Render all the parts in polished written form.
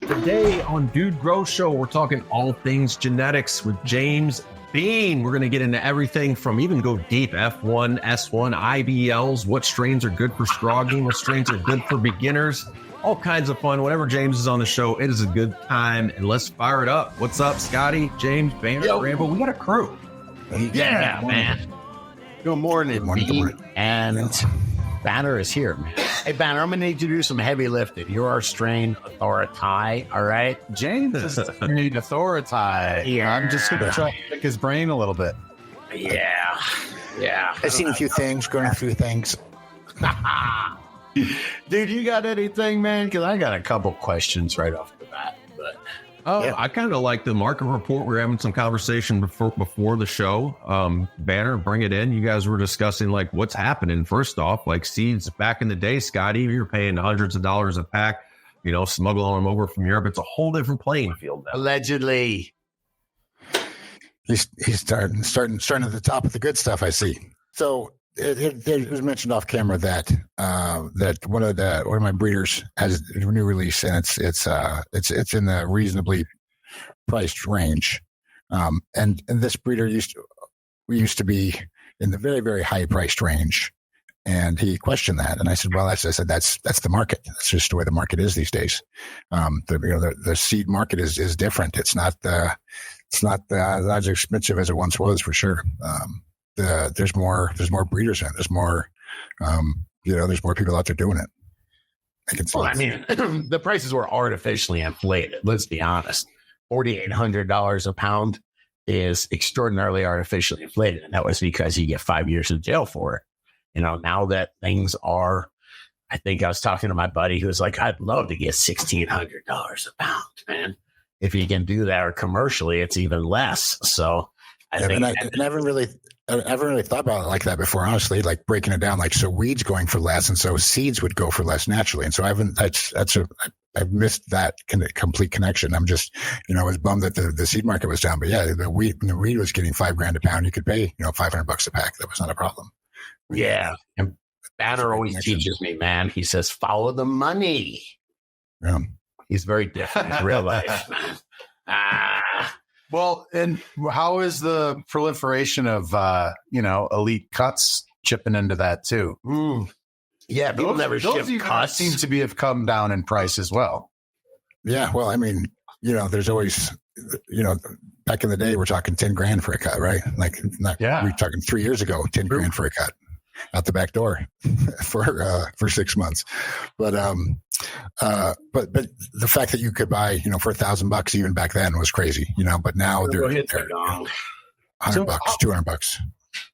Today on Dude Grow Show, we're talking all things genetics with James Bean. We're going to get into everything from even go deep F1, S1, IBLs, what strains are good for straw game, what strains are good for beginners, all kinds of fun. Whenever James is on the show, it is a good time, and let's fire it up. What's up, Scotty, James, Banner, Grambo? We got a crew. Yeah, man. Good morning, Bean. And Banner is here, man. Hey, Banner, I'm going to need you to do some heavy lifting. You're our strain authority, all right? James is need authority. Yeah. I'm just going to try to pick his brain a little bit. Yeah. I've seen a few things, going through things. Dude, you got anything, man? Because I got a couple questions right off the bat. But I kind of like the market report. We were having some conversation before the show. Banner, bring it in. You guys were discussing like what's happening. First off, like seeds back in the day, Scotty, you're paying hundreds of dollars a pack, smuggling them over from Europe. It's a whole different playing field now. Allegedly. He's starting at the top of the good stuff, I see. So it was mentioned off camera that one of my breeders has a new release, and it's in the reasonably priced range. And this breeder used to be in the very, very high priced range, and he questioned that. And I said, well, that's the market. That's just the way the market is these days. The seed market is different. It's not as expensive as it once was, for sure. There's more breeders in it. There's more, there's more people out there doing it. The prices were artificially inflated. Let's be honest. $4,800 a pound is extraordinarily artificially inflated. And that was because you get 5 years in jail for it. Now that things are, I think I was talking to my buddy who was like, I'd love to get $1,600 a pound, man. If you can do that, or commercially, it's even less. So I haven't really thought about it like that before, honestly, like breaking it down, like, so weeds going for less and so seeds would go for less naturally. And so I've missed that complete connection. I'm just, I was bummed that the seed market was down, but yeah, the weed was getting $5,000 a pound. You could pay, $500 a pack. That was not a problem. Yeah. And Banner always teaches me, man. He says, follow the money. Yeah. He's very different in real life, man. Well, and how is the proliferation of, elite cuts chipping into that too? Yeah, people never ship cuts. Seem to have come down in price as well. Yeah, well, there's always, back in the day, we're talking $10,000 for a cut, right? We're talking 3 years ago, $10,000 for a cut out the back door for 6 months. But the fact that you could buy, for $1,000 even back then was crazy, but now they're $100, $200.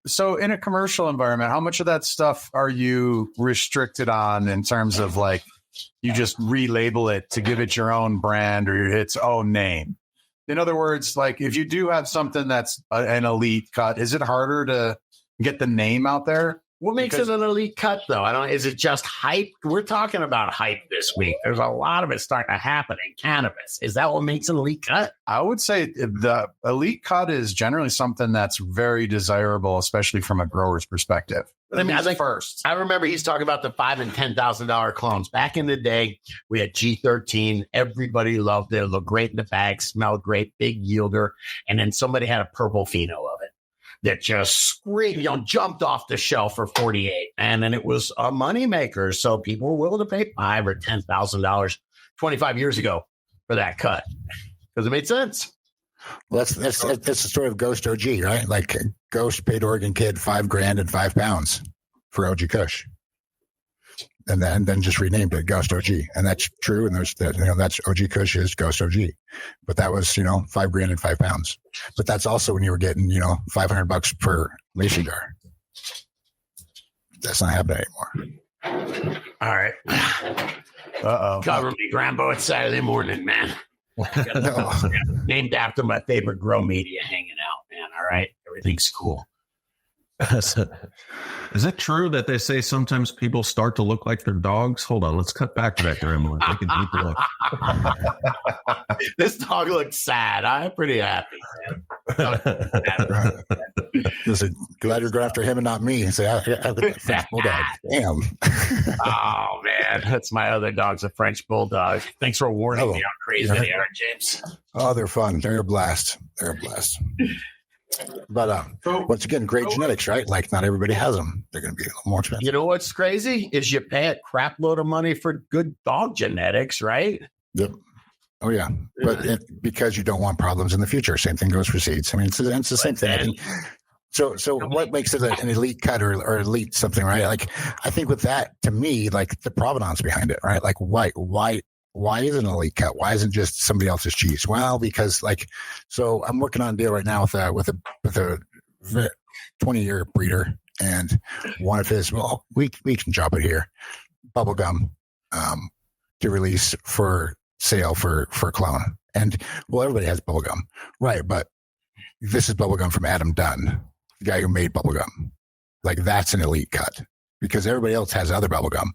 So in a commercial environment, how much of that stuff are you restricted on in terms of like, you just relabel it to give it your own brand or its own name? In other words, like if you do have something that's an elite cut, is it harder to get the name out there? What makes it an elite cut, though? Is it just hype? We're talking about hype this week. There's a lot of it starting to happen in cannabis. Is that what makes an elite cut? I would say the elite cut is generally something that's very desirable, especially from a grower's perspective. I think first. I remember he's talking about the $5,000 and $10,000 clones. Back in the day, we had G13. Everybody loved it. It looked great in the bag, smelled great, big yielder. And then somebody had a purple pheno of it that just screamed, jumped off the shelf for 48. And then it was a moneymaker. So people were willing to pay $5,000 or $10,000 25 years ago for that cut because it made sense. Well, that's the story of Ghost OG, right? Like Ghost paid Oregon Kid $5,000 and 5 pounds for OG Kush, and then just renamed it Ghost OG, and that's true. And that's OG Kush is Ghost OG, but that was $5,000 and 5 pounds. But that's also when you were getting $500 per mason jar. That's not happening anymore. All right. Cover me, Grambo. It's Saturday morning, man. Named after my favorite grow media hanging out, man. All right. Everything's cool. Is it true that they say sometimes people start to look like their dogs? Hold on. Let's cut back to that, Grambo. Take a deep look. This dog looks sad. I'm pretty happy, man. Listen, glad you're going after him and not me. Say, I look at French bulldog. Damn. Oh, man. man. That's my other dog's a French bulldog. Thanks for warning me how crazy they are, James. Oh, they're fun. They're a blast. But once again, great genetics, right? Like not everybody has them. They're going to be a little more expensive. You know what's crazy is you pay a crap load of money for good dog genetics, right? Yep. Oh yeah, but because you don't want problems in the future. Same thing goes for seeds. I mean, it's the same thing. I think. So what makes it an elite cut or elite something, right? Like I think with that, to me, like the provenance behind it, right? Like why is it an elite cut? Why isn't it just somebody else's cheese? Well, because so I'm working on a deal right now with a 20-year breeder, and one of his, well, we can drop it here, bubblegum, to release for sale for clone. And well, everybody has bubblegum, right? But this is bubblegum from Adam Dunn, the guy who made bubblegum. Like that's an elite cut because everybody else has other bubblegum,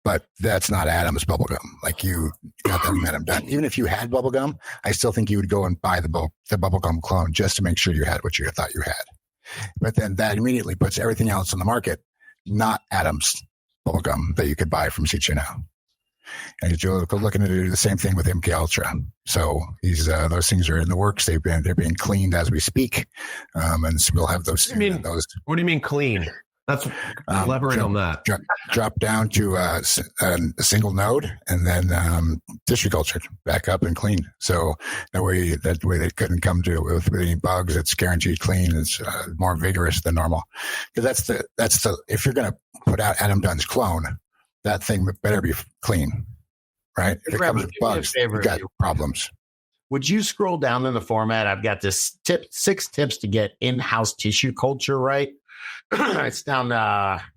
but that's not Adam's bubblegum. Like you got that from Adam Dunn. Even if you had bubblegum, I still think you would go and buy the bubblegum clone just to make sure you had what you thought you had. But then that immediately puts everything else on the market, not Adam's bubblegum that you could buy from C2 And you're looking to do the same thing with MK Ultra. So those things are in the works. They're being cleaned as we speak, and so we'll have those. What do you mean clean? That's elaborate on that. Drop down to a single node, and then tissue culture back up and clean. So that way they couldn't come to with any bugs. It's guaranteed clean. It's more vigorous than normal. Because that's the if you're going to put out Adam Dunn's clone, that thing better be clean, right? If it comes with bugs, you've got problems. Would you scroll down in the format? I've got this 6 tips to get in-house tissue culture right. It's down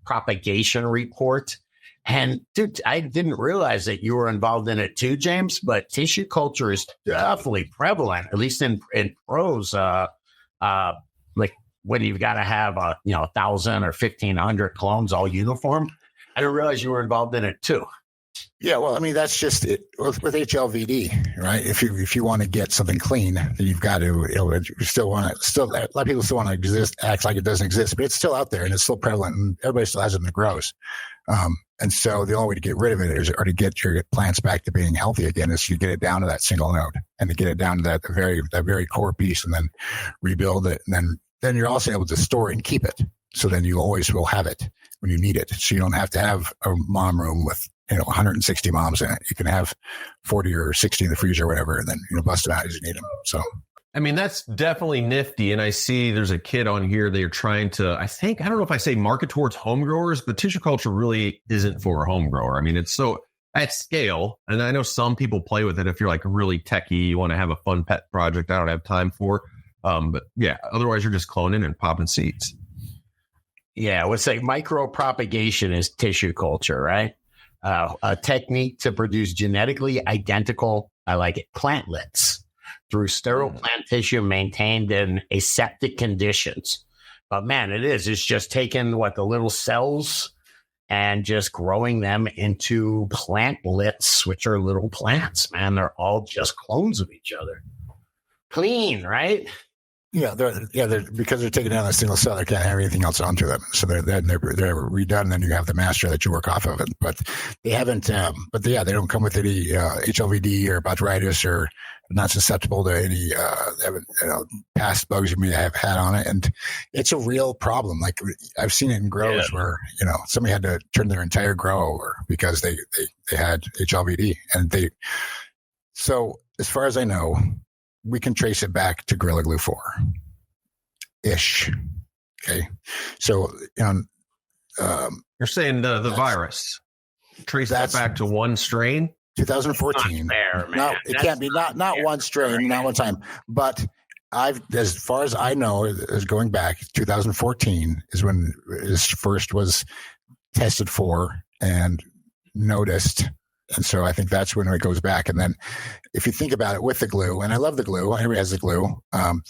propagation report. And dude, I didn't realize that you were involved in it too, James, but tissue culture is definitely prevalent, at least in pros. Like when you've got to have 1,000 or 1,500 clones all uniform. I didn't realize you were involved in it too. Yeah, well, I mean, that's just it with HLVD, right? If you want to get something clean, then you've got to, you still want to, a lot of people still want to act like it doesn't exist, but it's still out there and it's still prevalent and everybody still has it in the grows. And so the only way to get rid of it is, or to get your plants back to being healthy again, is you get it down to that single node and to get it down to that very core piece and then rebuild it. And then you're also able to store it and keep it. So then you always will have it when you need it. So you don't have to have a mom room with 160 moms in it. You can have 40 or 60 in the freezer or whatever, and then bust them out as you need them. So, I mean, that's definitely nifty. And I see there's a kid on here. They're trying to, I don't know if I say market towards home growers, but tissue culture really isn't for a home grower. I mean, it's so at scale. And I know some people play with it. If you're like really techie, you want to have a fun pet project, I don't have time for. But yeah, otherwise you're just cloning and popping seeds. Yeah, I would say micropropagation is tissue culture, right? A technique to produce genetically identical, I like it, plantlets through sterile plant tissue maintained in aseptic conditions. But man, it's just taking the little cells and just growing them into plantlets, which are little plants, man. They're all just clones of each other. Clean, right? Yeah, they're because they're taken down a single cell, they can't have anything else onto them. So they're redone, and then you have the master that you work off of it. But they haven't. They don't come with any HLVD or botrytis or not susceptible to any past bugs you may have had on it. And it's a real problem. Like I've seen it in grows where somebody had to turn their entire grow over because they had HLVD, and So as far as I know, we can trace it back to Gorilla Glue 4-ish. Okay. So, you're saying the virus, trace that back to one strain? 2014. It can't be not one strain, not one time. But as far as I know, is going back, 2014 is when his first was tested for and noticed. And so I think that's when it goes back. And then if you think about it with the glue, and I love the glue, everybody has the glue.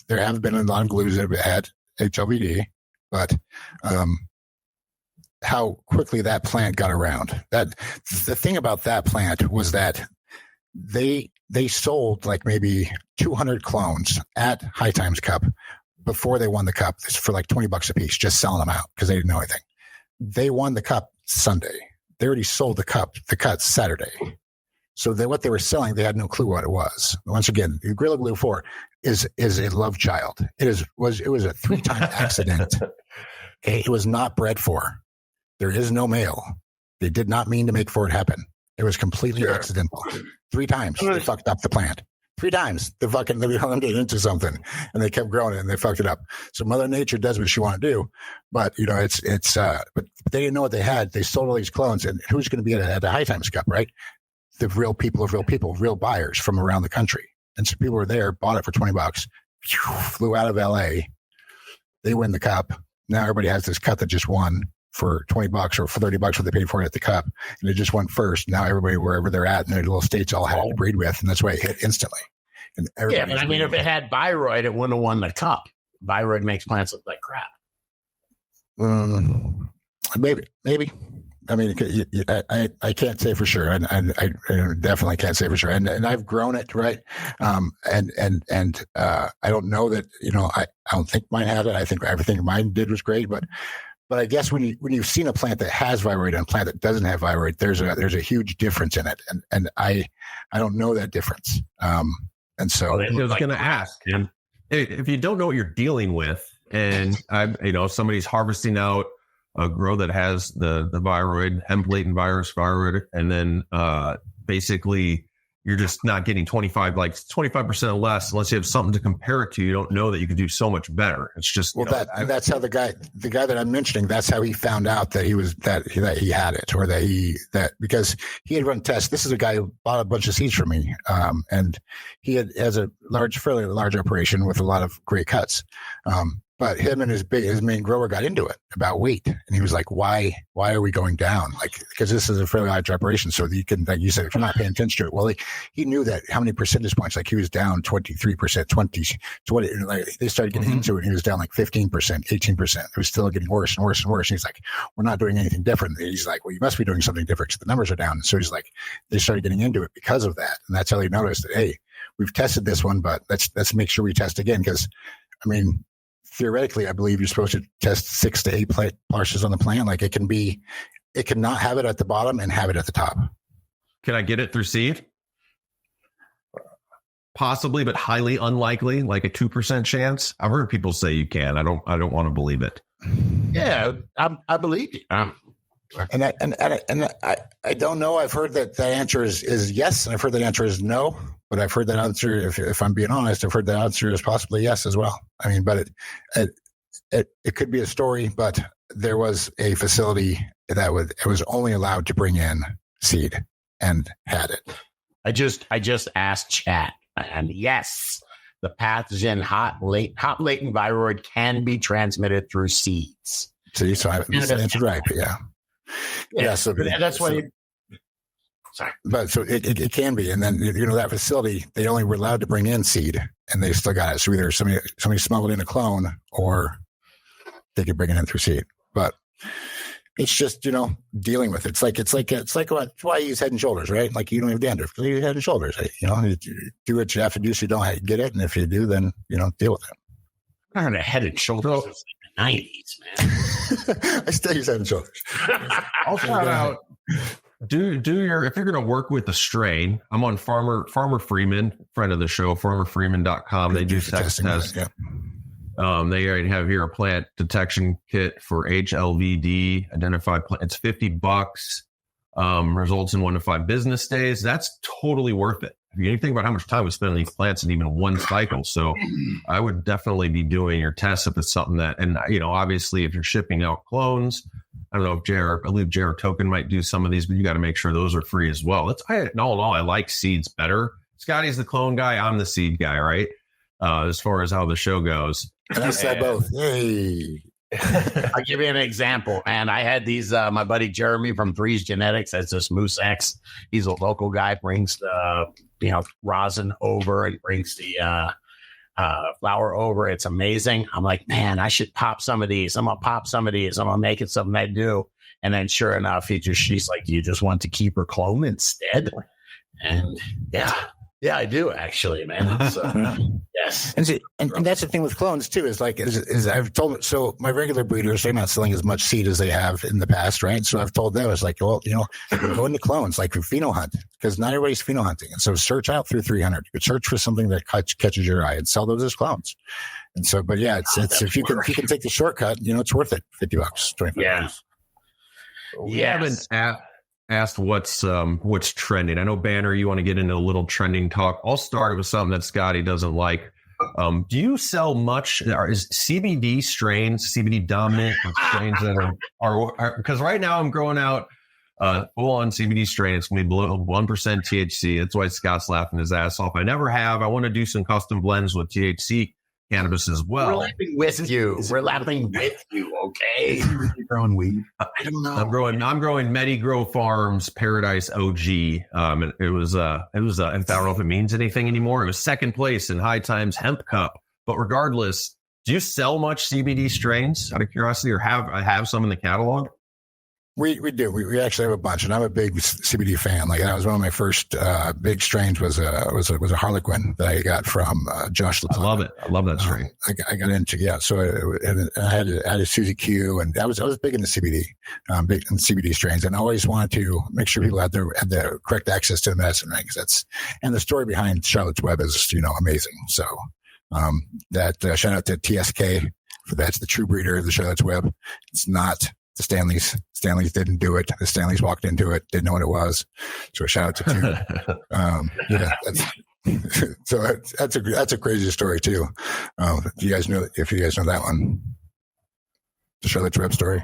There have been a lot of glues that have had HLVD, but how quickly that plant got around. The thing about that plant was that they sold like maybe 200 clones at High Times Cup before they won the cup for like $20 a piece, just selling them out because they didn't know anything. They won the cup Sunday. they already sold the cuts Saturday. So what they were selling, they had no clue what it was. Once again, the Gorilla Glue 4 is a love child. It was a 3-time accident. Okay, it was not bred for. There is no male. They did not mean to make for it happen. It was completely accidental. 3 times they fucked up the plant. 3 times they hung it into something, and they kept growing it, and they fucked it up. So Mother Nature does what she want to do, but but they didn't know what they had. They sold all these clones, and who's going to be at the High Times Cup, right? The real people of real people, real buyers from around the country. And so people were there, bought it for $20, flew out of LA. They win the cup. Now everybody has this cut that just won for $20 or for $30 what they paid for it at the cup. And it just won first. Now everybody, wherever they're at in their little states, all had to breed with. And that's why it hit instantly. And but I mean, if it had Viroid, it wouldn't have won the cup. Viroid makes plants look like crap. Maybe. I mean, I can't say for sure. And I definitely can't say for sure. And I've grown it, right? I don't know that, I don't think mine had it. I think everything mine did was great, but I guess when you've seen a plant that has Viroid and a plant that doesn't have Viroid, there's a huge difference in it. And I don't know that difference. And so I was going to ask, if you don't know what you're dealing with, and somebody's harvesting out a grow that has the Viroid, hemp latent virus Viroid, and then basically you're just not getting 25% or less unless you have something to compare it to. You don't know that you could do so much better. It's just that's how the guy that I'm mentioning, that's how he found out that he had it, or because he had run tests. This is a guy who bought a bunch of seeds from me, and he has a fairly large operation with a lot of great cuts. But him and his main grower got into it about weight. And he was like, why are we going down? Because this is a fairly large operation. So you can, like you said, if you're not paying attention to it, well, he knew that how many percentage points, like he was down 23%, 20, like they started getting into it. And he was down like 15%, 18%. It was still getting worse and worse and worse. And he's like, we're not doing anything different. And he's like, well, you must be doing something different because the numbers are down. And so he's like, they started getting into it because of that. And that's how he noticed that, hey, we've tested this one, but let's make sure we test again. Because, I mean, theoretically, I believe you're supposed to test 6 to 8 parses on the plant. Like it can not have it at the bottom and have it at the top. Can I get it through seed? Possibly, but highly unlikely, like a 2% chance. I've heard people say you can. I don't want to believe it. Yeah, I believe you. And I don't know. I've heard that answer is yes, and I've heard that answer is no. But I've heard that answer, if I'm being honest, I've heard that answer is possibly yes as well. I mean, but it could be a story, but there was a facility that it was only allowed to bring in seed and had it. I just asked chat, and yes, the pathogen hot latent viroid can be transmitted through seeds. See, so I answered right, but yeah. So that's why. Sorry. But so it can be. And then, that facility, they only were allowed to bring in seed and they still got it. So either somebody smuggled in a clone or they could bring it in through seed. But it's just, dealing with it. It's like why I use Head and Shoulders, right? Like you don't have dandruff because you use Head and Shoulders. You do what you have to do so you don't get it. And if you do, then, deal with it. I heard a Head and Shoulders since the 90s, man. I still use Head and Shoulders. I'll shout out. If you're going to work with a strain, I'm on Farmer Freeman, friend of the show, farmerfreeman.com. They do sex tests. Yeah. They already have here a plant detection kit for HLVD identified plant. It's $50. Results in 1 to 5 business days. That's totally worth it. If you think about how much time we spend on these plants in even one cycle. So I would definitely be doing your tests if it's something that, and obviously if you're shipping out clones, I don't know if I believe JR Token might do some of these, but you got to make sure those are free as well. In all, I like seeds better. Scotty's the clone guy. I'm the seed guy, right? As far as how the show goes. And I said both. Yay. I'll give you an example, man. I had these, my buddy Jeremy from Threes Genetics has this Moose X. He's a local guy, brings the, rosin over and brings the flower over. It's amazing. I'm like, man, I should pop some of these. I'm going to pop some of these. I'm going to make it something I do. And then sure enough, she's like, do you just want to keep her clone instead? And yeah, I do actually, man. Yes. And that's the thing with clones too, is I've told, so my regular breeders, they're not selling as much seed as they have in the past. Right. So I've told them, it's like, well, go into clones, like pheno hunt, because not everybody's pheno hunting. And so search out through 300, you could search for something that catches your eye and sell those as clones. And so, but yeah, it's if you can take the shortcut, it's worth it. $50, $25. Yeah. We haven't asked what's trending. I know, Banner, you want to get into a little trending talk. I'll start with something that Scotty doesn't like. Do you sell much? Is CBD strains, CBD dominant strains that are because right now I'm growing out full on CBD strain. It's going to be below 1% THC. That's why Scott's laughing his ass off. I never have. I want to do some custom blends with THC cannabis as well. We're laughing with you. We're laughing with you. Okay. You're growing weed? I don't know. I'm growing Medigrow Farms Paradise OG. And it was I don't know if it means anything anymore. It was second place in High Times Hemp Cup. But regardless, do you sell much CBD strains out of curiosity, or have some in the catalog? We do. We actually have a bunch, and I'm a big CBD fan. Like, that was one of my first big strains was a Harlequin that I got from Josh Latona. I love it. I love that strain. I got into So I had a Susie Q, and I was big into CBD, big in CBD strains, and I always wanted to make sure people had the correct access to the medicine, right? Because and the story behind Charlotte's Web is amazing. So shout out to TSK. That's the true breeder of the Charlotte's Web. It's not the Stanleys. Stanleys didn't do it. The Stanleys walked into it, didn't know what it was. So a shout out to that's a crazy story too. If you guys know that one, the Charlotte's Web story.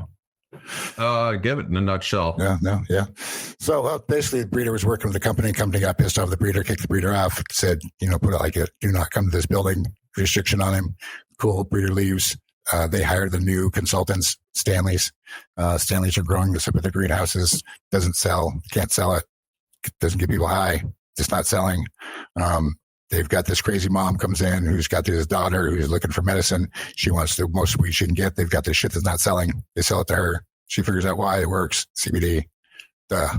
Give it in a nutshell. Yeah. So basically, the breeder was working with the company. Company got pissed off the breeder, kicked the breeder off, said, put it like a do not come to this building restriction on him. Cool. Breeder leaves. They hired the new consultants, Stanleys. Stanleys are growing this up at the greenhouses. Doesn't sell. Can't sell it. Doesn't get people high. Just not selling. They've got this crazy mom comes in who's got this daughter who's looking for medicine. She wants the most weed she can get. They've got this shit that's not selling. They sell it to her. She figures out why it works. CBD.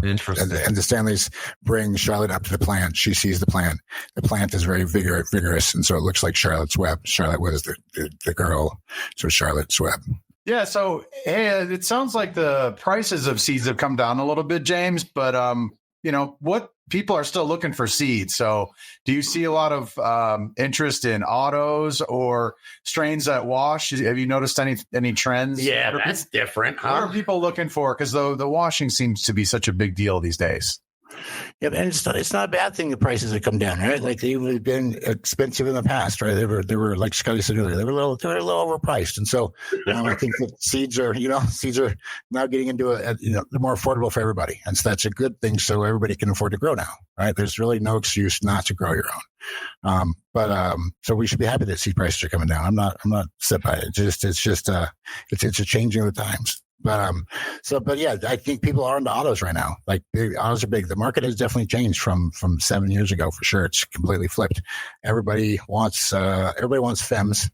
Interesting. And the Stanleys bring Charlotte up to the plant. She sees the plant. The plant is very vigorous, and so it looks like Charlotte's Web. Charlotte was the girl, so Charlotte's Web. Yeah. So, hey, it sounds like the prices of seeds have come down a little bit, James. But what people are still looking for seeds. So, do you see a lot of interest in autos or strains that wash? Have you noticed any trends? Yeah, that's different. What are people looking for? Because the washing seems to be such a big deal these days. Yeah, and it's not a bad thing. The prices have come down, right? Like, they've been expensive in the past, right? They were like Scotty said earlier, they were a little overpriced, and so I think that seeds are now getting into they're more affordable for everybody, and so that's a good thing. So everybody can afford to grow now, right? There's really no excuse not to grow your own. So we should be happy that seed prices are coming down. I'm not upset by it. It's a changing of the times. But yeah, I think people are into autos right now. Like, autos are big. The market has definitely changed from 7 years ago for sure. It's completely flipped. Everybody wants Fems.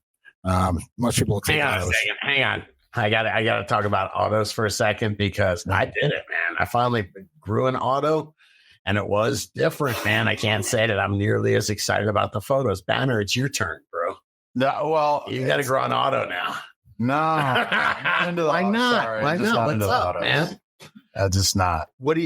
Most people will take autos. Hang on. I gotta talk about autos for a second, because I did it, man. I finally grew an auto, and it was different, man. I can't say that I'm nearly as excited about the photos. Banner, it's your turn, bro. No, well, you got to grow an auto now. No, why not? Why not? What's up, man? Just not. What do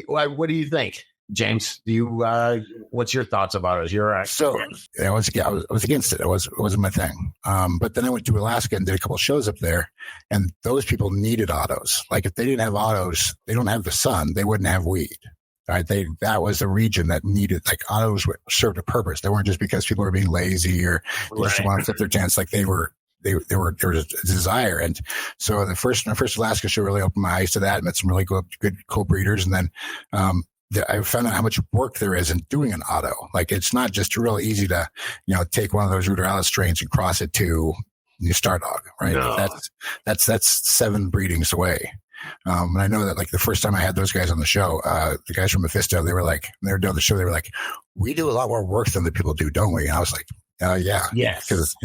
you think, James? What's your thoughts about it? You're right. So I was against it. It wasn't my thing. But then I went to Alaska and did a couple of shows up there, and those people needed autos. Like, if they didn't have autos, they don't have the sun, they wouldn't have weed. Right? That was a region that needed, like, autos served a purpose. They weren't just because people were being lazy or just want to flip their tents. Like, there was a desire. And so my first Alaska show really opened my eyes to that. I met some really good co-breeders. And then, I found out how much work there is in doing an auto. Like, it's not just real easy to, take one of those ruderalis strains and cross it to new Star Dog, right? No. That's 7 breedings away. And I know that, like, the first time I had those guys on the show, the guys from Mephisto, they were doing the show. They were like, we do a lot more work than the people do, don't we? And I was like, yeah. Yes. Because,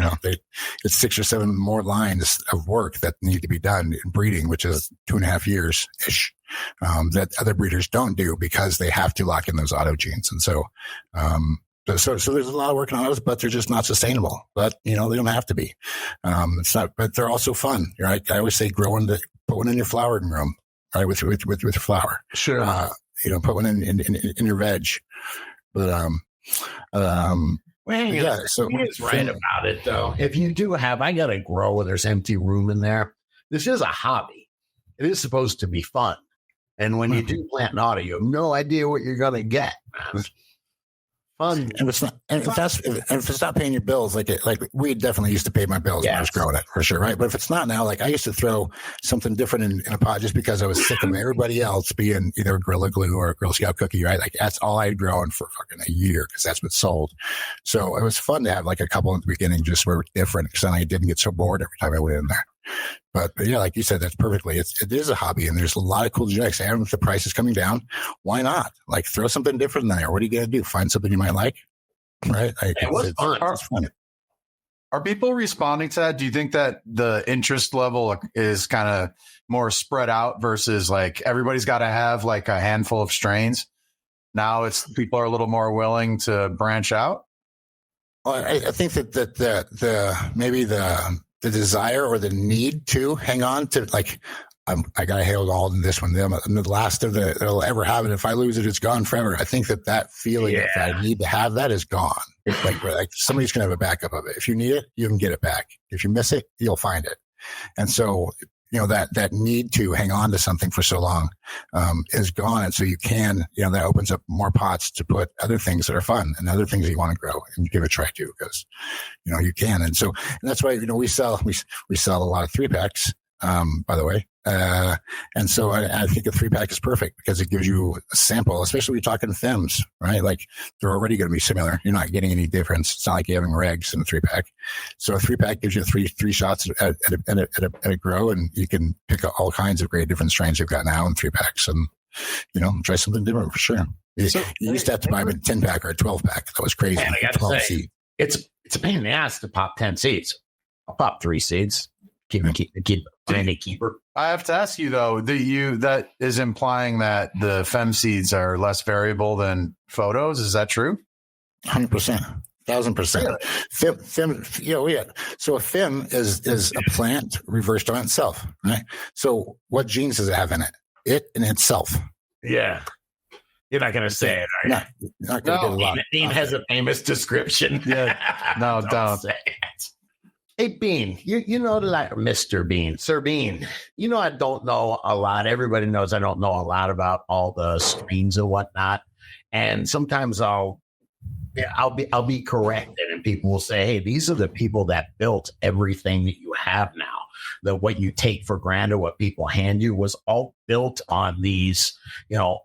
it's 6 or 7 more lines of work that need to be done in breeding, which is 2.5 years ish, that other breeders don't do because they have to lock in those auto genes. And so So there's a lot of working on those, but they're just not sustainable. But they don't have to be. It's not, but they're also fun. Right? I always say, put one in your flowering room, right? With your flower. Sure. Put one in your veg. But yeah. So he's right about it though. If you do have, I got to grow where there's empty room in there. This is a hobby. It is supposed to be fun. And when you do plant an auto, you have no idea what you're going to get, man. Fun. And if it's not paying your bills, like we definitely used to pay my bills when I was growing it, for sure, right? But if it's not now, like I used to throw something different in a pot just because I was sick of everybody else being either a Gorilla Glue or a Girl Scout cookie, right? Like that's all I'd grown for fucking a year because that's what sold. So it was fun to have like a couple in the beginning just were different because then I didn't get so bored every time I went in there. But yeah, like you said, that's perfectly. It is a hobby, and there's a lot of cool genetics. And if the price is coming down, why not? Like throw something different in there. What are you going to do? Find something you might like, right? Like, it's fun. Are people responding to that? Do you think that the interest level is kind of more spread out versus like everybody's got to have like a handful of strains? Now it's people are a little more willing to branch out. Well, I think that the desire or the need to hang on to like, I got to hold all in this one. I'm the last of that'll ever have it. If I lose it, it's gone forever. I think that feeling that I need to have that is gone. Like somebody's going to have a backup of it. If you need it, you can get it back. If you miss it, you'll find it. And so, that need to hang on to something for so long, is gone. And so you can, that opens up more pots to put other things that are fun and other things that you want to grow and give it a try to, because, you can. And so, and that's why, we sell a lot of 3-packs, by the way. And so I think a 3-pack is perfect because it gives you a sample, especially when you're talking Fems, right? Like they're already going to be similar. You're not getting any difference. It's not like you're having regs in a 3-pack. So a 3-pack gives you three shots at a grow, and you can pick up all kinds of great different strains you've got now in 3-packs and, try something different for sure. You used to have to buy a 10-pack or a 12-pack. That was crazy. Man, I got to say, it's a pain in the ass to pop 10 seeds. I'll pop 3 seeds. Keep any keeper. I have to ask you though, that is implying that the Fem seeds are less variable than photos. Is that true? 100%, 1,000%. Fem, yeah. So a Fem is a plant reversed on itself, right? So what genes does it have in it? It in itself. Yeah. You're not going to say it, are you? Not going to get a lot. Dean has a famous description. Yeah. No, don't. Say it. Hey, Bean, you know, like Mr. Bean, Sir Bean, I don't know a lot. Everybody knows I don't know a lot about all the strains and whatnot. And sometimes I'll be corrected, and people will say, hey, these are the people that built everything that you have now. That what you take for granted, what people hand you, was all built on these,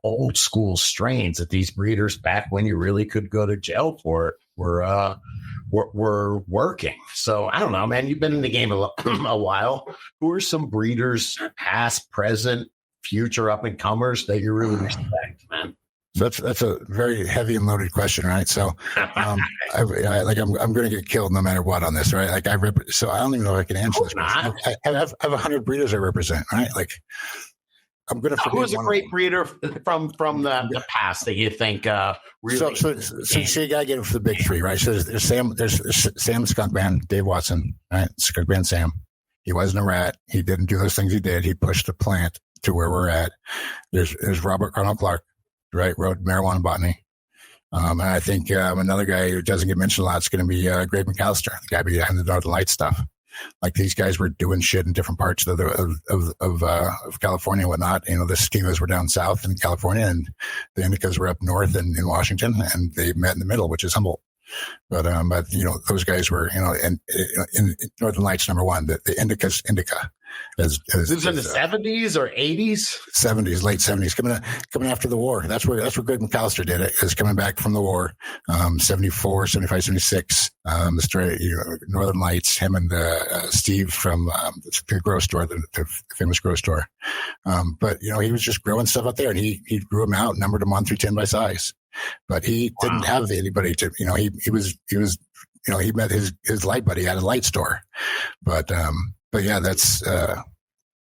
old school strains that these breeders back when you really could go to jail for it were working. So I don't know, man. You've been in the game a while. Who are some breeders, past, present, future up and comers that you really respect, man? That's a very heavy and loaded question, right? So, I'm going to get killed no matter what on this, right? Like so I don't even know if I can answer this question. I have 100 breeders I represent, right? Like I'm going to. Who's a great breeder from the past that you think really? So you got to get it for the big three, right? So there's Sam, Skunk Man, Dave Watson, right? Skunk Man Sam. He wasn't a rat. He didn't do those things he did. He pushed the plant to where we're at. There's Robert Carnell Clark, right? Wrote Marijuana Botany. And I think another guy who doesn't get mentioned a lot is going to be Greg McAllister, the guy behind the Northern Light stuff. Like these guys were doing shit in different parts of California and whatnot. The sativas were down south in California, and the indicas were up north in Washington, and they met in the middle, which is Humboldt. But those guys were in Northern Lights #1. The indica. This is in the 70s or 80s? 70s, late 70s, coming after the war. That's where Greg McAllister did it, is coming back from the war, 74, 75, 76, Northern Lights, him and Steve from the grow store, the famous grow store. But he was just growing stuff out there, and he grew them out, numbered them 1 through 10 by size. But he didn't have anybody to, he met his light buddy at a light store. But yeah, that's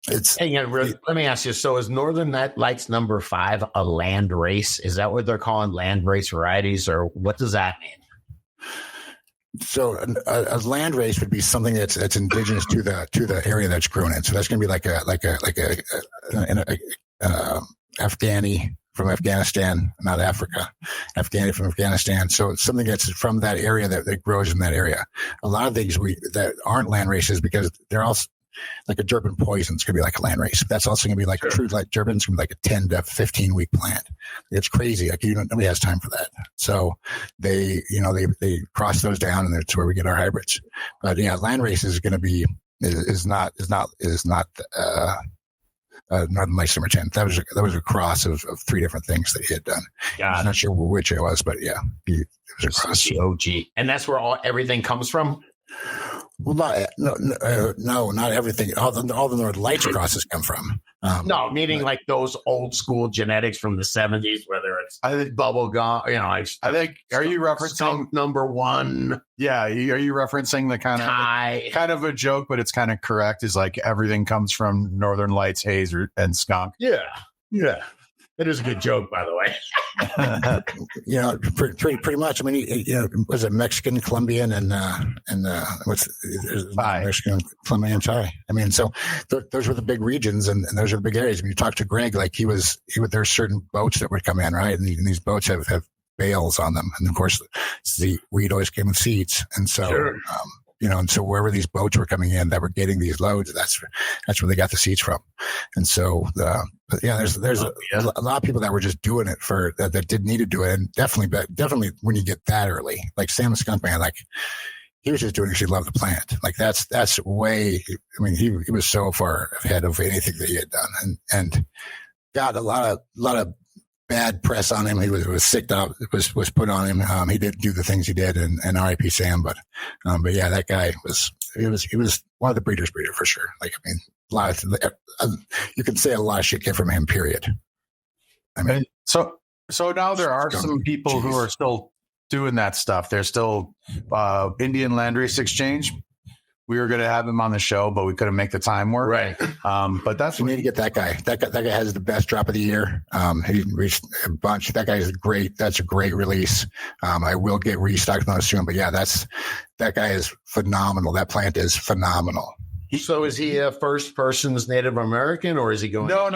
it's. Hey, let me ask you. So, is Northern Lights #5 a land race? Is that what they're calling land race varieties, or what does that mean? So a land race would be something that's indigenous to the area that's grown in. So that's going to be like a Afghani from Afghanistan, not Africa, Afghani from Afghanistan. So it's something that's from that area that grows in that area. A lot of things that aren't land races because they're also like a Durban poison. It's going to be like a land race. That's also going to be like a true like Durban. It's going to be like a 10 to 15 week plant. It's crazy. Like nobody has time for that. So they cross those down, and that's where we get our hybrids. But yeah, land race is going to be is not Northern Lights number 10. That was a cross of 3 different things that he had done. I'm not sure which it was, but yeah, it was a cross. OG, and that's where everything comes from. Well, not everything. All the Northern Lights crosses come from. No, meaning like those old school genetics from the 70s, whether it's bubble gum, I think. Are you referencing number 1? Yeah, are you referencing the kind of a joke, but it's kind of correct? Is like everything comes from Northern Lights, haze, and skunk. Yeah. It is a good joke, by the way. Pretty much. I mean, was it Mexican, Colombian, and what's Mexican, Colombian, Thai? I mean, so those were the big regions, and those are the big areas. When you talk to Greg, like there's certain boats that would come in, right? And these boats have bales on them, and of course, the weed always came with seeds, and so. Sure. And so wherever these boats were coming in that were getting these loads, that's where they got the seeds from. And so, there's a lot of people that were just doing it that didn't need to do it. And definitely when you get that early, like Sam the Skunk Man, like he was just doing it because he loved the plant. Like that's way, I mean, he was so far ahead of anything that he had done and got a lot of bad press on him. He was sicked up, was put on him. He did do the things he did, and R.I.P. Sam. But yeah, that guy was one of the breeder for sure. Like, I mean, you can say a lot of shit came from him. Period. I mean, so now there are some people who are still doing that stuff. There's still Indian Landrace Exchange. We were going to have him on the show, but we couldn't make the time work. Right. But that's we need to get that guy. That guy has the best drop of the year. He reached a bunch. That guy is great. That's a great release. I will get restocked on it soon, but yeah, that guy is phenomenal. That plant is phenomenal. So is he a First Persons Native American, or is he going? No,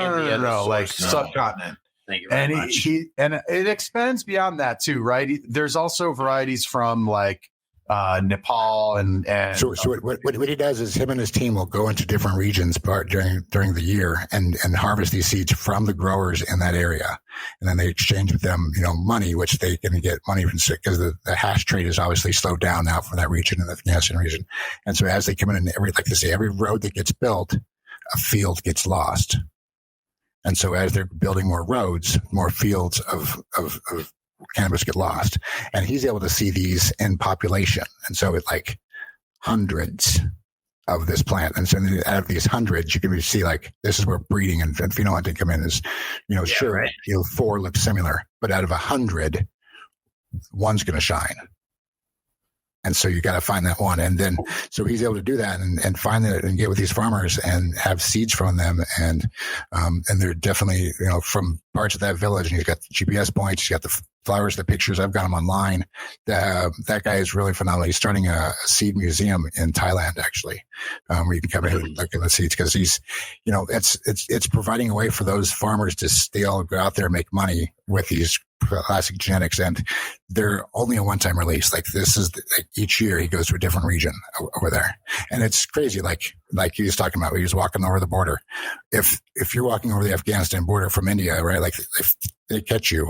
like subcontinent. Thank you very much. And it expands beyond that too, right? There's also varieties from like Nepal and so what he does is him and his team will go into different regions during the year and harvest these seeds from the growers in that area, and then they exchange with them money, which they can get money from because the hash trade is obviously slowed down now for that region and the Afghanistan region. And so as they come in every road that gets built, a field gets lost. And so as they're building more roads, more fields of cannabis get lost, and he's able to see these in population. And so it's like hundreds of this plant. And so out of these hundreds, you can see like, this is where breeding and phenolactic come in is, sure, right. 4 look similar, but out of 100, one's going to shine. And so you got to find that one. And then, so he's able to do that and find it and get with these farmers and have seeds from them. And they're definitely, from parts of that village, and he's got the GPS points, he's got the flowers, the pictures. I've got him online. That guy is really phenomenal. He's starting a seed museum in Thailand, actually, where you can come in and look at the seeds because he's, it's providing a way for those farmers to still go out there and make money with these classic genetics, and they're only a one-time release. Like this is each year he goes to a different region over there, and it's crazy. Like he was talking about, he was walking over the border. If you're walking over the Afghanistan border from India, right? Like if they catch you,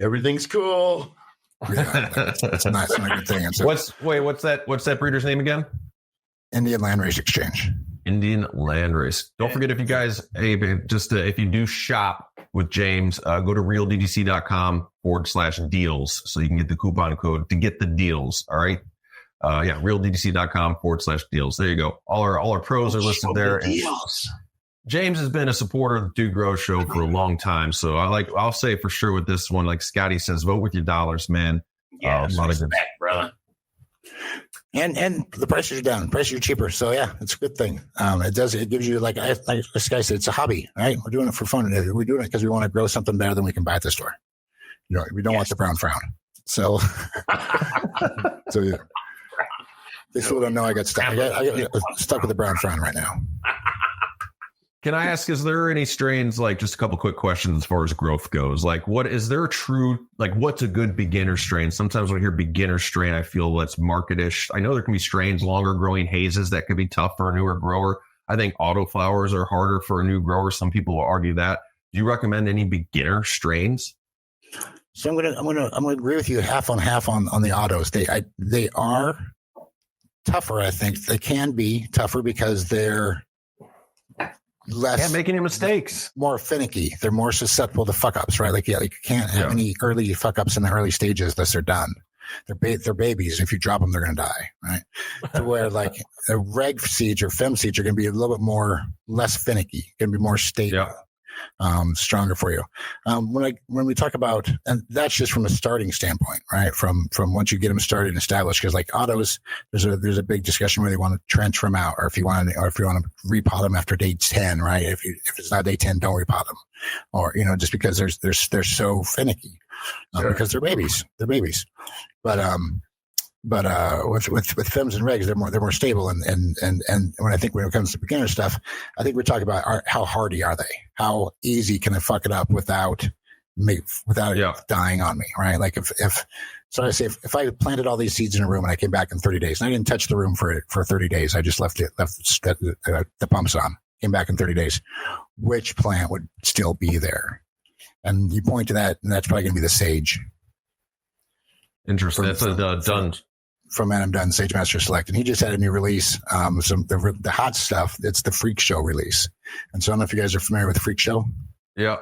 everything's cool. Yeah, that's not a good thing. And so, what's that breeder's name again? Indian Landrace Exchange. Indian Landrace. Don't forget, if you guys, if you do shop with James, go to realddc.com/deals so you can get the coupon code to get the deals. All right. realddc.com/deals. There you go. All our pros are listed there. James has been a supporter of the Dude Grow Show for a long time. So I'll say for sure with this one, like Scotty says, vote with your dollars, man. Yeah, a lot of good, brother. And the prices are down. Prices are cheaper. So yeah, it's a good thing. It gives you like this guy said, it's a hobby, right? We're doing it for fun. We're doing it because we want to grow something better than we can buy at the store. We don't want the brown frown. So, so yeah. They still don't know I got stuck. I got stuck with the brown frond right now. Can I ask, is there any strains, like just a couple quick questions as far as growth goes? Like is there a true, like what's a good beginner strain? Sometimes when I hear beginner strain, I feel that's marketish. I know there can be strains, longer growing hazes that could be tough for a newer grower. I think autoflowers are harder for a new grower. Some people will argue that. Do you recommend any beginner strains? So I'm gonna agree with you half on the autos. They are tougher. I think they can be tougher because they're less. Can't make any mistakes. More finicky. They're more susceptible to fuck ups, right? Like you can't have any early fuck ups in the early stages unless they're done. They're babies. If you drop them, they're going to die, right? To where like a reg seeds or fem seeds are going to be a little bit less finicky, going to be more stable. Stronger for you. When we talk about, and that's just from a starting standpoint, right? From once you get them started and established, because like autos, there's a big discussion whether you want to trench them out or if you want to repot them after day 10, right? If it's not day 10, don't repot them, or just because they're so finicky because they're babies. But with Fems and regs, they're more stable. And when it comes to beginner stuff, I think we're talking about how hardy are they? How easy can I fuck it up without it dying on me, right? Like if I planted all these seeds in a room and I came back in 30 days and I didn't touch the room for 30 days, I just left the pumps on, came back in 30 days, which plant would still be there? And you point to that, and that's probably going to be the sage. Interesting. That's done. From Adam Dunn, Sage Master Select, and he just had a new release. The hot stuff. It's the Freak Show release, and so I don't know if you guys are familiar with Freak Show. Yep.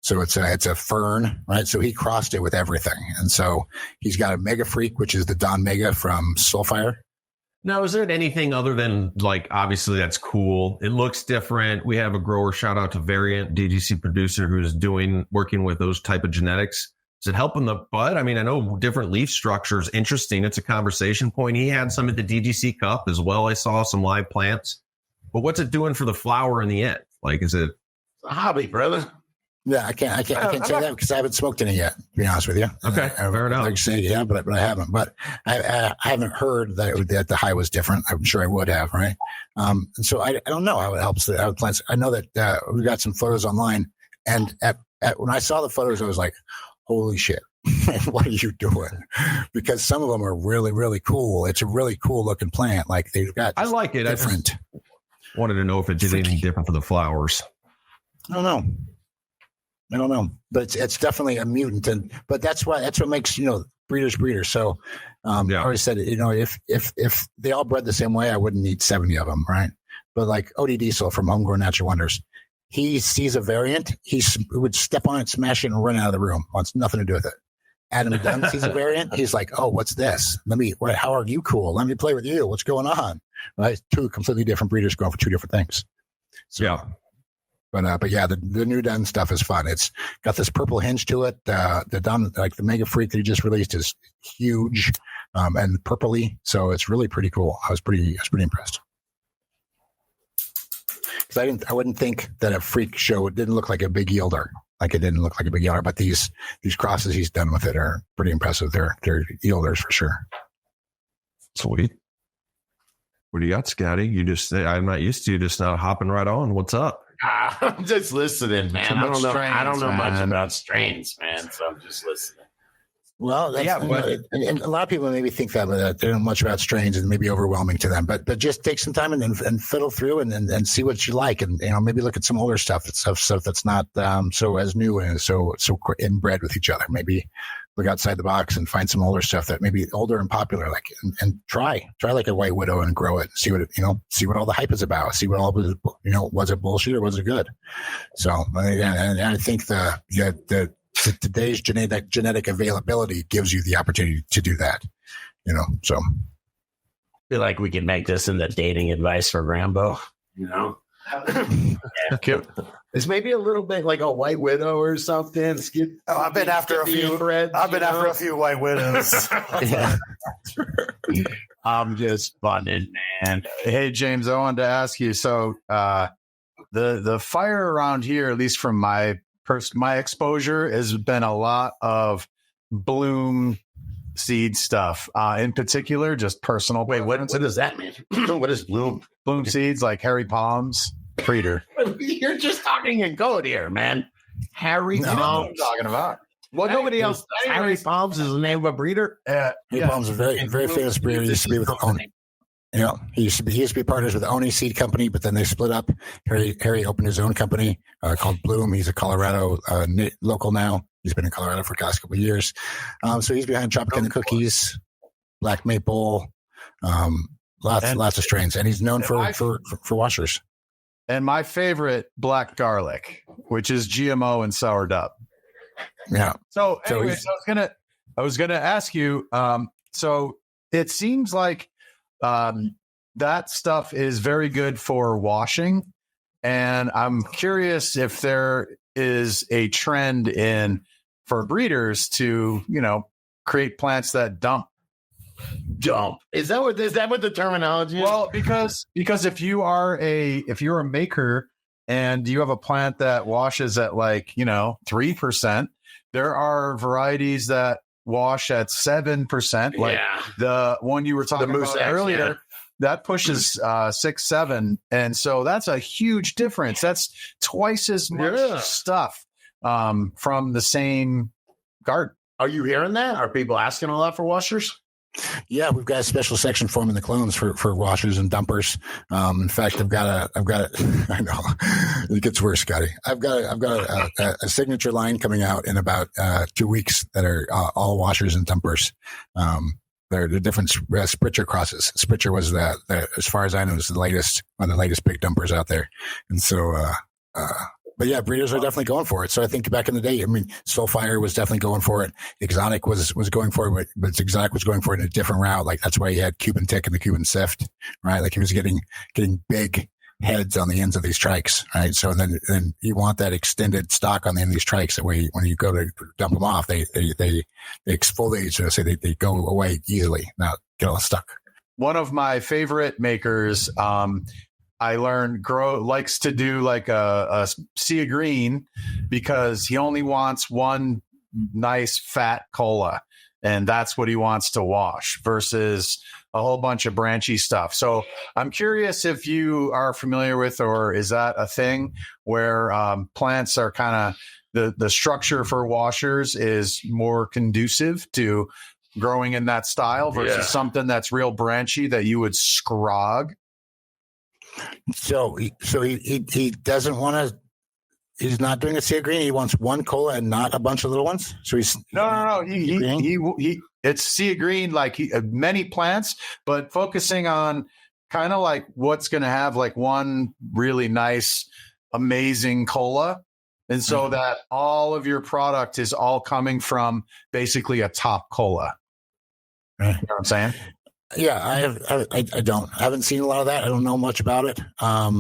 So it's a fern, right? So he crossed it with everything, and so he's got a Mega Freak, which is the Don Mega from Soulfire. Now, is there anything other than like obviously that's cool? It looks different. We have a grower. Shout out to Variant DGC producer who's working with those type of genetics. Is it helping the bud? I mean, I know different leaf structures. Interesting. It's a conversation point. He had some at the DGC Cup as well. I saw some live plants. But what's it doing for the flower in the end? Like, is it a hobby, brother? Yeah, I can't say that because I haven't smoked any yet, to be honest with you. Okay, fair enough. I say yeah, but I haven't. But I haven't heard that the high was different. I'm sure I would have, right? And so I don't know how it helps the plants. I know that we got some photos online, and when I saw the photos, I was like, holy shit, what are you doing? Because some of them are really, really cool. It's a really cool looking plant. Like they've got, I like it. Different. I just wanted to know if it did anything different for the flowers. I don't know, but it's definitely a mutant. But that's what makes, breeders. So I always said, if they all bred the same way, I wouldn't need 70 of them. Right. But like OD Diesel from Homegrown Natural Wonders, he sees a variant, he would step on it, smash it, and run out of the room. Wants nothing to do with it. Adam Dunn sees a variant, he's like, "Oh, what's this? How are you cool? Let me play with you. What's going on?" Right? Two completely different breeders going for two different things. So, yeah. But yeah, the new Dunn stuff is fun. It's got this purple hinge to it. The Dunn, like the Mega Freak that he just released, is huge and purpley. So it's really pretty cool. I was pretty impressed. Because I wouldn't think that a Freak Show, it didn't look like a big yielder. But these crosses he's done with it are pretty impressive. They're yielders for sure. Sweet. What do you got, Scotty? I'm not used to you just now hopping right on. What's up? I'm just listening, man. I don't know much about strains, man. So I'm just listening. Well, and a lot of people maybe think that they don't know much about strains and maybe overwhelming to them, but just take some time and fiddle through and see what you like, and maybe look at some older stuff that's not so as new and so inbred with each other. Maybe look outside the box and find some older stuff that may be older and popular, like and try like a White Widow and grow it. See what see what all the hype is about. See what all was it bullshit or was it good? So and I think today's genetic availability gives you the opportunity to do that, so I feel like we can make this into dating advice for Grambo, It's maybe a little bit like a White Widow or something. I've been after a few White Widows. yeah. I'm just funning, man. Hey, James, I wanted to ask you, so the fire around here, at least from my exposure, has been a lot of Bloom seed stuff. In particular, just personal. Wait, what does that mean? What is Bloom? Bloom seeds like Harry Palms, breeder. You're just talking in code here, man. Harry You know what I'm Palms. talking about. Well, nobody else. Harry Palms is the name of a breeder. Harry Palms is a very famous breeder. He used to be with Oni. He used to be partners with the Oni Seed Company, but then they split up. Harry opened his own company called Bloom. He's a Colorado local now. He's been in Colorado for the last couple of years. So he's behind Tropicana Cookies, Black Maple, lots of strains, and he's known for washers. And my favorite, Black Garlic, which is GMO and sourdough. Yeah. So anyways, I was gonna ask you. So it seems like that stuff is very good for washing, and I'm curious if there is a trend for breeders to create plants that dump. Is that what the terminology is? Well, because if you're a maker and you have a plant that washes at 3%, there are varieties that wash at 7%. Like the one you were talking about earlier, that pushes 6-7, and so that's a huge difference. That's twice as much stuff from the same garden. Are you hearing that? Are people asking a lot for washers? Yeah, we've got a special section for them in the clones for washers and dumpers. In fact, I've got I know it gets worse, Scotty. I've got a signature line coming out in about 2 weeks that are all washers and dumpers. They're the different Spritzer crosses. Spritzer was the as far as I know, is one of the latest big dumpers out there. And so, but yeah, breeders are definitely going for it. So I think back in the day, Soulfire was definitely going for it. Exotic was going for it, but Exotic was going for it in a different route. Like that's why he had Cuban Tick and the Cuban Sift, right? Like he was getting big heads on the ends of these trikes, right? So then you want that extended stock on the end of these trikes. That way, when you go to dump them off, they exfoliate, so they go away easily, not get all stuck. One of my favorite makers, I learned likes to do like a sea of green because he only wants one nice fat cola, and that's what he wants to wash versus a whole bunch of branchy stuff. So I'm curious if you are familiar with, or is that a thing where plants are kind of the structure for washers is more conducive to growing in that style versus something that's real branchy that you would scrog? So he doesn't want to. He's not doing a sea of green. He wants one cola and not a bunch of little ones. So he's no. He it's sea of green like many plants, but focusing on kind of like what's going to have like one really nice, amazing cola, and so that all of your product is all coming from basically a top cola. You know what I'm saying? Yeah, I haven't seen a lot of that. I don't know much about it. I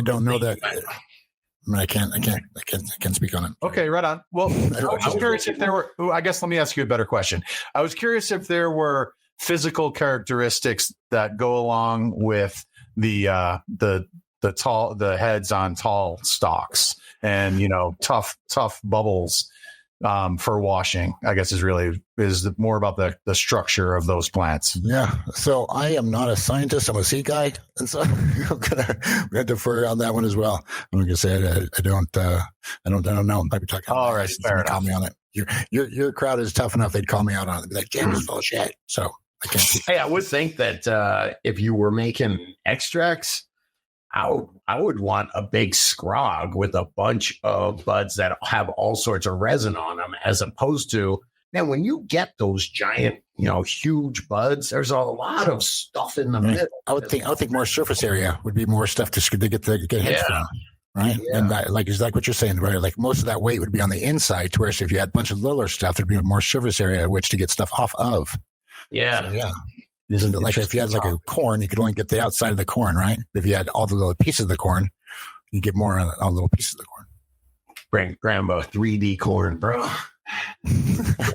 don't know that. I can't speak on it. Okay, right on. Well, I was curious if there were. I guess let me ask you a better question. I was curious if there were physical characteristics that go along with the heads on tall stalks and tough bubbles. For washing, I guess is more about the structure of those plants. Yeah. So I am not a scientist. I'm a seed guy, and so I'm gonna defer on that one as well. I'm gonna say I don't know. Might be talking. All right, fair enough. Call me on it. Your crowd is tough enough. They'd call me out on it. They'd be like, James is full of shit. So I can't. Hey, I would think that if you were making extracts, I would want a big scrog with a bunch of buds that have all sorts of resin on them, as opposed to, man, when you get those giant, huge buds, there's a lot of stuff in the middle. I would think more surface area would be more stuff to get heads from, right? Yeah. And that, like what you're saying, right? Like most of that weight would be on the inside, whereas if you had a bunch of littler stuff, there'd be more surface area which to get stuff off of. Yeah. So, yeah. Isn't it like if you had like a corn, you could only get the outside of the corn, right? If you had all the little pieces of the corn, you get more on all the little pieces of the corn. Bring Grambo 3D corn, bro.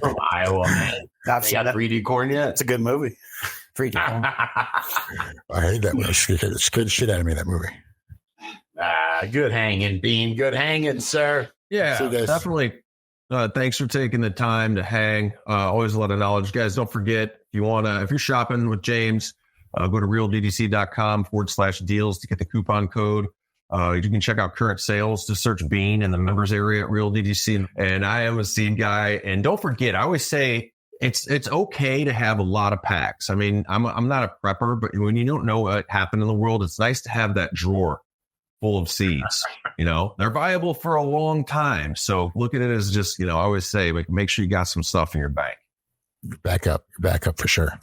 From Iowa, man. I've seen that 3D corn yet? It's a good movie. 3D corn. I hate that movie. It scared the shit out of me, that movie. Good hanging, Bean. Good hanging, sir. Yeah, definitely Thanks for taking the time to hang. Always a lot of knowledge. Guys, don't forget, if you're shopping with James, go to realddc.com/deals to get the coupon code. You can check out current sales. Just search Bean in the members area at Real DDC. And I am a seed guy. And don't forget, I always say it's okay to have a lot of packs. I mean, I'm not a prepper, but when you don't know what happened in the world, it's nice to have that drawer full of seeds. They're viable for a long time. So look at it as just, I always say, like, make sure you got some stuff in your bank. Back up for sure.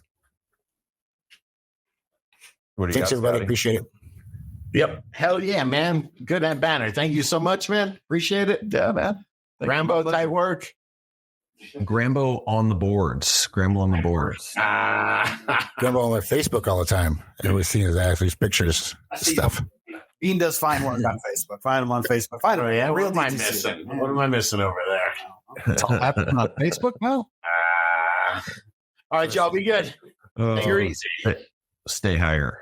What do you Thanks, got, everybody. Scotty? Appreciate it. Yep. Hell yeah, man. Good at banner. Thank you so much, man. Appreciate it. Yeah, man. Grambo, tight work. Grambo on the boards. Grambo on the boards. Grambo on my Facebook all the time. I always see his ass, these pictures, stuff. Bean does fine work on Facebook. Find him on Facebook. Find him. Oh, yeah. What Real am I DTC. missing? What am I missing over there? It's all happening on Facebook now. All right, y'all. Be good. Take her easy. Stay higher.